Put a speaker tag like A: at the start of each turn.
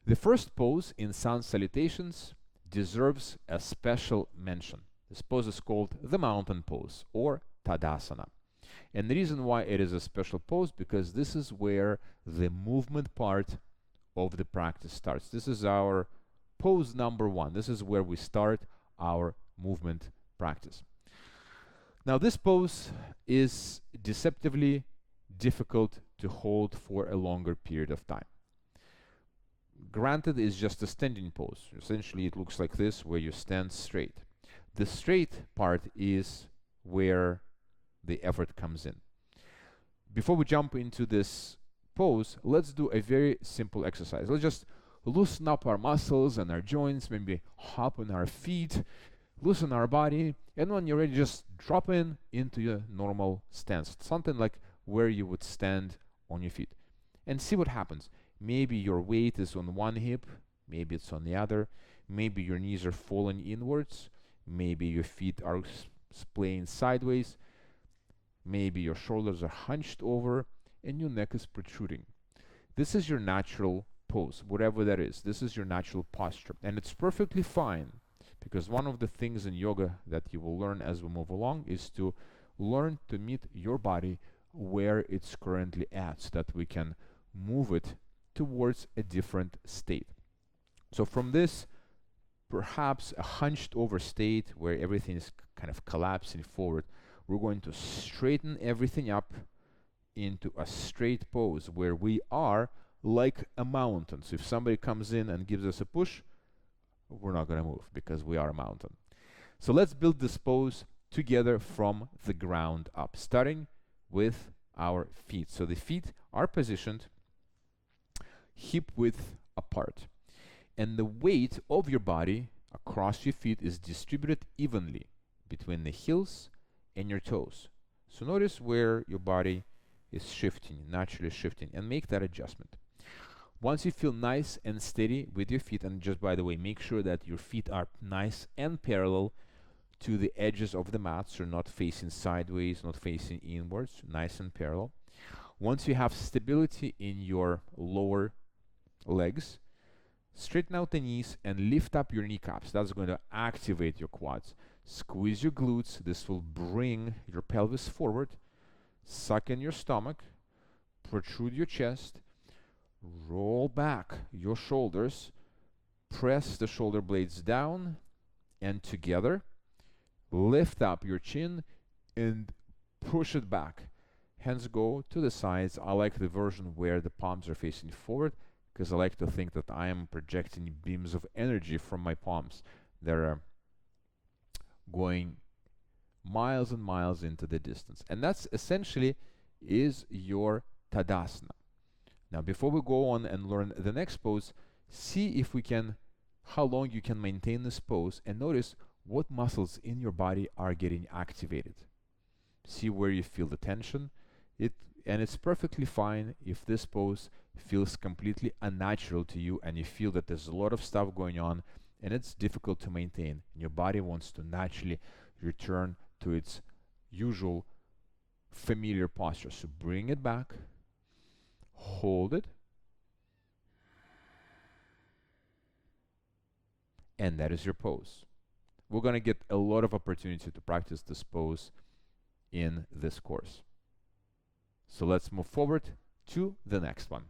A: The first pose in Sun Salutations deserves a special mention. This pose is called the mountain pose or Tadasana. And the reason why it is a special pose, because this is where the movement part of the practice starts. This is our pose number one. This is where we start our movement practice. Now, this pose is deceptively difficult to hold for a longer period of time. Granted, it's just a standing pose. Essentially, it looks like this, where you stand straight. The straight part is where the effort comes in. Before we jump into this pose, let's do a very simple exercise. Let's just loosen up our muscles and our joints, maybe hop on our feet, loosen our body, and when you're ready, just drop into your normal stance, something like where you would stand on your feet, and see what happens. Maybe your weight is on one hip, maybe it's on the other, maybe your knees are falling inwards, maybe your feet are splaying sideways, maybe your shoulders are hunched over and your neck is protruding. This is your natural pose, whatever that is. This is your natural posture, and it's perfectly fine, because one of the things in yoga that you will learn as we move along is to learn to meet your body where it's currently at, so that we can move it towards a different state. So from this perhaps a hunched over state where everything is kind of collapsing forward, we're going to straighten everything up into a straight pose where we are like a mountain. So if somebody comes in and gives us a push, we're not going to move because we are a mountain. So let's build this pose together from the ground up, starting with our feet. So the feet are positioned hip width apart, and the weight of your body across your feet is distributed evenly between the heels and your toes. So notice where your body is shifting, naturally shifting, and make that adjustment. Once you feel nice and steady with your feet, and just by the way, make sure that your feet are nice and parallel to the edges of the mat, so not facing sideways, not facing inwards, nice and parallel. Once you have stability in your lower legs, straighten out the knees and lift up your kneecaps. That's going to activate your quads. Squeeze your glutes. This will bring your pelvis forward. Suck in your stomach. Protrude your chest. Roll back your shoulders. Press the shoulder blades down and together. Lift up your chin and push it back. Hands go to the sides. I like the version where the palms are facing forward, because I like to think that I am projecting beams of energy from my palms that are going miles and miles into the distance. And that's essentially is your Tadasana. Now, before we go on and learn the next pose, see if we can, how long you can maintain this pose, and notice what muscles in your body are getting activated. See where you feel the tension. And it's perfectly fine if this pose feels completely unnatural to you and you feel that there's a lot of stuff going on and it's difficult to maintain, and your body wants to naturally return to its usual familiar posture. So bring it back, hold it, and that is your pose. We're going to get a lot of opportunity to practice this pose in this course. So let's move forward to the next one.